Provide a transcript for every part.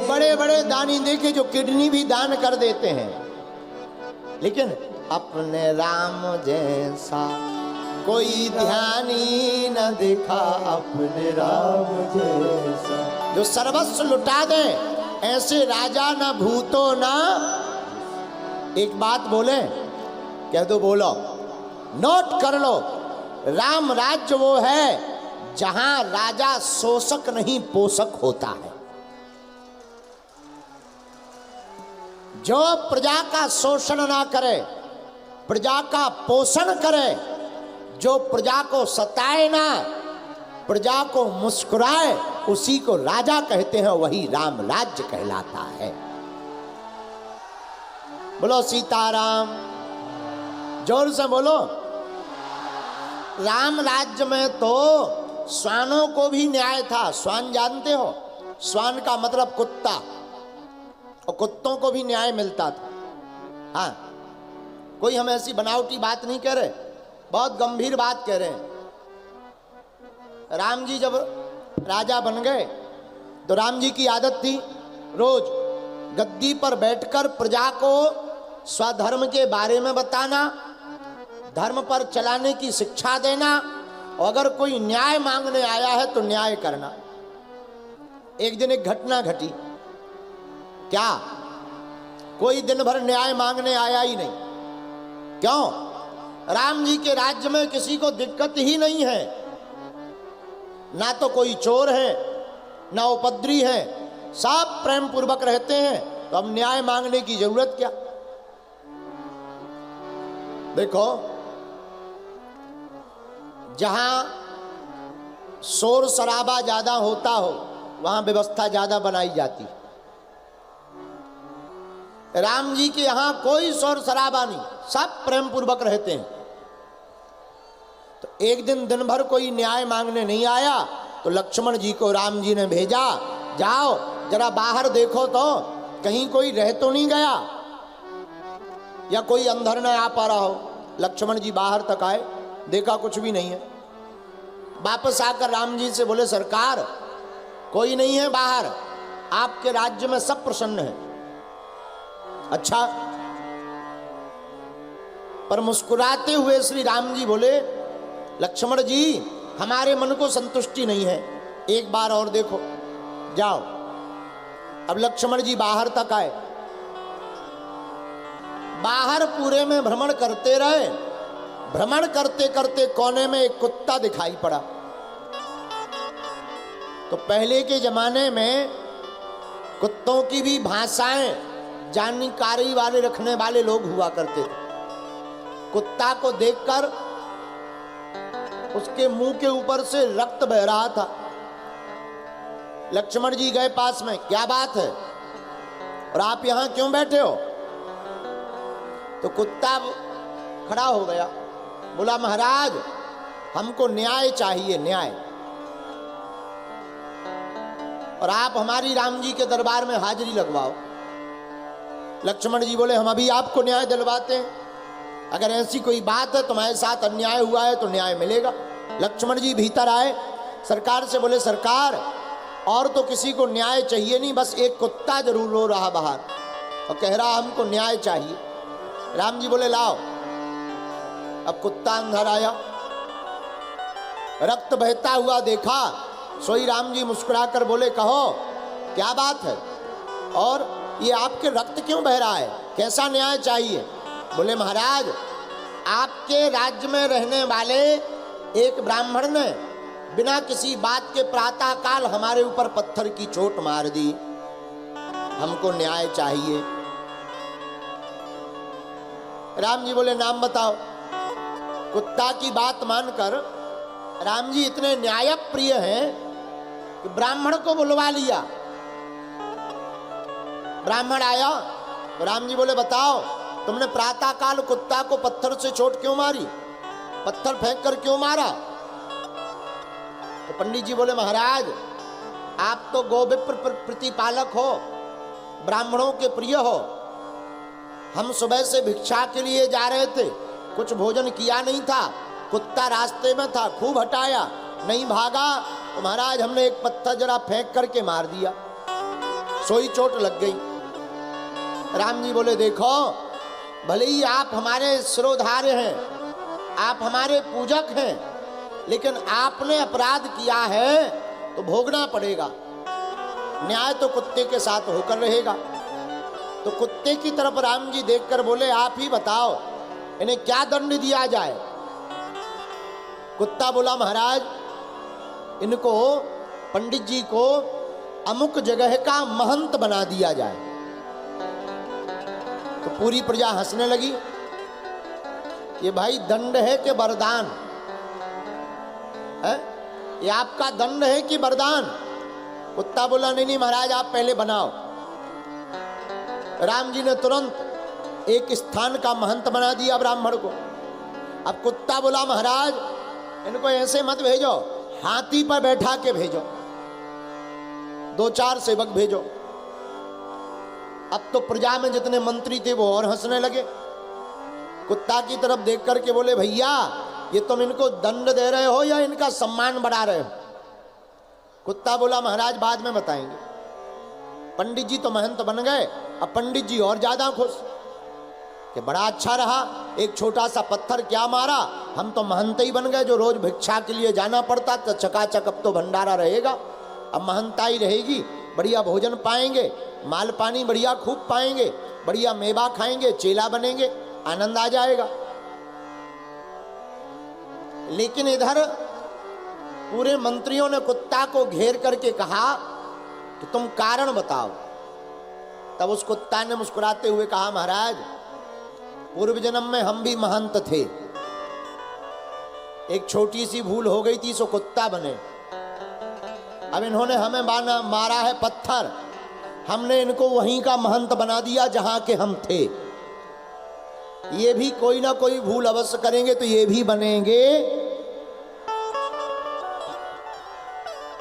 बड़े बड़े दानी देखे जो किडनी भी दान कर देते हैं, लेकिन अपने राम जैसा कोई ध्यानी न दिखा, अपने राम जैसा। जो सर्वस्व लुटा दे ऐसे राजा न भूतो ना। एक बात बोले, कह दो, बोलो, नोट कर लो, राम राज्य वो है जहां राजा शोषक नहीं पोषक होता है। जो प्रजा का शोषण ना करे, प्रजा का पोषण करे, जो प्रजा को सताए ना, प्रजा को मुस्कुराए, उसी को राजा कहते हैं, वही राम राज्य कहलाता है। बोलो सीताराम, जोर से बोलो। राम राज्य में तो श्वानों को भी न्याय था। श्वान जानते हो, श्वान का मतलब कुत्ता, और कुत्तों को भी न्याय मिलता था। हाँ, कोई हम ऐसी बनावटी बात नहीं कह रहे, बहुत गंभीर बात कह रहे हैं। राम जी जब राजा बन गए तो राम जी की आदत थी रोज गद्दी पर बैठकर प्रजा को स्वधर्म के बारे में बताना, धर्म पर चलाने की शिक्षा देना, और अगर कोई न्याय मांगने आया है तो न्याय करना। एक दिन एक घटना घटी। क्या? कोई दिन भर न्याय मांगने आया ही नहीं। क्यों? राम जी के राज्य में किसी को दिक्कत ही नहीं है, ना तो कोई चोर है, ना उपद्रवी है, सब प्रेम पूर्वक रहते हैं, तो अब न्याय मांगने की जरूरत क्या? देखो, जहां शोर शराबा ज्यादा होता हो वहां व्यवस्था ज्यादा बनाई जाती। राम जी के यहां कोई शोर शराबा नहीं, सब प्रेम पूर्वक रहते हैं। तो एक दिन दिन भर कोई न्याय मांगने नहीं आया तो लक्ष्मण जी को राम जी ने भेजा, जाओ जरा बाहर देखो तो कहीं कोई रह तो नहीं गया, या कोई अंदर न आ पा रहा हो। लक्ष्मण जी बाहर तक आए, देखा कुछ भी नहीं है। वापस आकर राम जी से बोले, सरकार कोई नहीं है बाहर, आपके राज्य में सब प्रसन्न है। अच्छा, पर मुस्कुराते हुए श्री राम जी बोले, लक्ष्मण जी हमारे मन को संतुष्टि नहीं है, एक बार और देखो, जाओ। अब लक्ष्मण जी बाहर तक आए, बाहर पूरे में भ्रमण करते रहे। भ्रमण करते करते कोने में एक कुत्ता दिखाई पड़ा। तो पहले के जमाने में कुत्तों की भी भाषाएं जानकारी वाले रखने वाले लोग हुआ करते थे। कुत्ता को देखकर उसके मुंह के ऊपर से रक्त बह रहा था। लक्ष्मण जी गए पास में, क्या बात है और आप यहां क्यों बैठे हो? तो कुत्ता खड़ा हो गया, बोला, महाराज हमको न्याय चाहिए, न्याय, और आप हमारी राम जी के दरबार में हाजिरी लगवाओ। लक्ष्मण जी बोले, हम अभी आपको न्याय दिलवाते हैं, अगर ऐसी कोई बात है तुम्हारे साथ अन्याय हुआ है तो न्याय मिलेगा। लक्ष्मण जी भीतर आए, सरकार से बोले, सरकार और तो किसी को न्याय चाहिए नहीं, बस एक कुत्ता जरूर रो रहा बाहर और कह रहा हमको न्याय चाहिए। राम जी बोले, लाओ। अब कुत्ता अंदर आया, रक्त बहता हुआ देखा, सोई राम जी मुस्कुराकर बोले, कहो क्या बात है और ये आपके रक्त क्यों बह रहा है, कैसा न्याय चाहिए? बोले, महाराज आपके राज्य में रहने वाले एक ब्राह्मण ने बिना किसी बात के प्रातः काल हमारे ऊपर पत्थर की चोट मार दी, हमको न्याय चाहिए। राम जी बोले, नाम बताओ। कुत्ता की बात मानकर राम जी इतने न्याय प्रिय हैं कि ब्राह्मण को बुलवा लिया। ब्राह्मण आया तो राम जी बोले, बताओ तुमने प्रातः काल कुत्ता को पत्थर से चोट क्यों मारी, पत्थर फेंक कर क्यों मारा? तो पंडित जी बोले, महाराज आप तो गोविप्र प्रतिपालक हो, ब्राह्मणों के प्रिय हो, हम सुबह से भिक्षा के लिए जा रहे थे, कुछ भोजन किया नहीं था, कुत्ता रास्ते में था, खूब हटाया, नहीं भागा तो महाराज हमने एक पत्थर जरा फेंक करके मार दिया। सोई चोट लग गई। राम जी बोले देखो, भले ही आप हमारे सिरोधार्य हैं, आप हमारे पूजक हैं, लेकिन आपने अपराध किया है तो भोगना पड़ेगा। न्याय तो कुत्ते के साथ होकर रहेगा। तो कुत्ते की तरफ राम जी देखकर बोले आप ही बताओ इन्हें क्या दंड दिया जाए। कुत्ता बोला महाराज इनको, पंडित जी को अमुक जगह का महंत बना दिया जाए। तो पूरी प्रजा हंसने लगी। ये भाई दंड है कि वरदान है? ये आपका दंड है कि वरदान? कुत्ता बोला नहीं नहीं महाराज आप पहले बनाओ। राम जी ने तुरंत एक स्थान का महंत बना दिया ब्राह्मण को। अब कुत्ता बोला महाराज इनको ऐसे मत भेजो, हाथी पर बैठा के भेजो, 2-4 सेवक भेजो। अब तो प्रजा में जितने मंत्री थे वो और हंसने लगे। कुत्ता की तरफ देख करके बोले भैया ये तुम इनको दंड दे रहे हो या इनका सम्मान बढ़ा रहे हो? कुत्ता बोला महाराज बाद में बताएंगे। पंडित जी तो महंत बन गए, अब पंडित जी और ज्यादा खुश कि बड़ा अच्छा रहा, एक छोटा सा पत्थर क्या मारा, हम तो महंत ही बन गए। जो रोज भिक्षा के लिए जाना पड़ता तो चकाचक अब तो भंडारा रहेगा, अब महंता ही रहेगी, बढ़िया भोजन पाएंगे, माल पानी बढ़िया खूब पाएंगे, बढ़िया मेवा खाएंगे, चेला बनेंगे, आनंद आ जाएगा। लेकिन इधर पूरे मंत्रियों ने कुत्ता को घेर करके कहा कि तुम कारण बताओ। तब उस कुत्ता ने मुस्कुराते हुए कहा महाराज पूर्व जन्म में हम भी महंत थे, एक छोटी सी भूल हो गई थी सो कुत्ता बने। अब इन्होंने हमें मारा है पत्थर, हमने इनको वहीं का महंत बना दिया जहां के हम थे। ये भी कोई ना कोई भूल अवश्य करेंगे तो ये भी बनेंगे।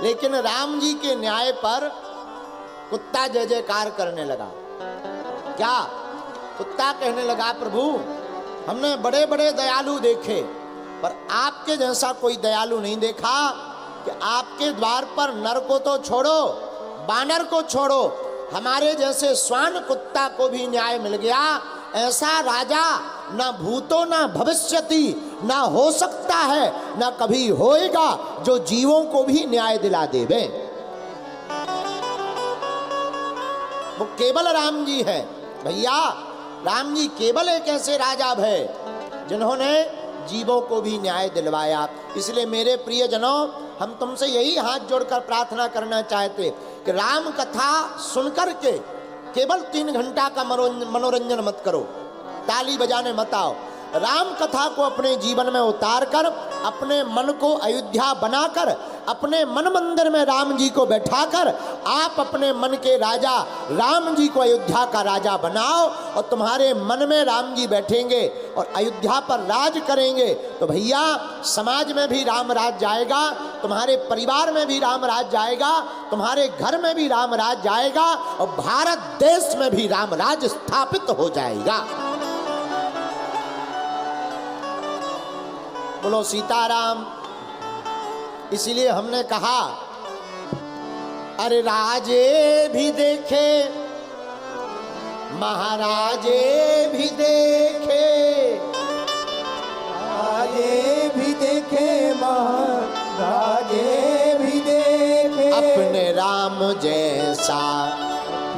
लेकिन राम जी के न्याय पर कुत्ता जय जयकार करने लगा। क्या? कुत्ता कहने लगा प्रभु हमने बड़े बड़े दयालु देखे पर आपके जैसा कोई दयालु नहीं देखा कि आपके द्वार पर नर को तो छोड़ो, बानर को छोड़ो, हमारे जैसे श्वान कुत्ता को भी न्याय मिल गया। ऐसा राजा ना भूतो ना भविष्यति ना हो सकता है, ना कभी होएगा, जो जीवों को भी न्याय दिला देवे। वो केवल राम जी है भैया। राम जी केवल एक ऐसे राजा है जिन्होंने जीवों को भी न्याय दिलवाया। इसलिए मेरे प्रिय जनों हम तुमसे यही हाथ जोड़कर प्रार्थना करना चाहते कि राम कथा सुनकर के केवल 3 घंटा का मनोरंजन मत करो, ताली बजाने मत आओ। राम कथा को अपने जीवन में उतार कर, अपने मन को अयोध्या बनाकर, अपने मन मंदिर में राम जी को बैठाकर आप अपने मन के राजा राम जी को अयोध्या का राजा बनाओ और तुम्हारे मन में राम जी बैठेंगे और अयोध्या पर राज करेंगे। तो भैया समाज में भी राम राज जाएगा, तुम्हारे परिवार में भी राम राज जाएगा, तुम्हारे घर में भी राम राज जाएगा और भारत देश में भी राम राज स्थापित हो जाएगा। बोलो सीताराम। इसीलिए हमने कहा अरे राजे भी देखे महाराजे भी देखे, राजे भी देखे महाराजे भी देखे, अपने राम जैसा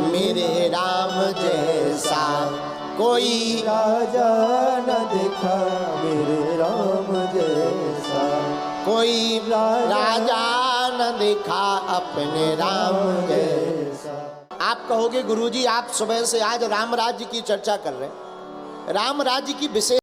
मेरे राम जैसा कोई राजा न देखा मेरे राम जैसा, कोई राजा न देखा अपने राम जैसा। आप कहोगे गुरुजी आप सुबह से आज राम राज्य की चर्चा कर रहे हैं। राम राज्य की विशेष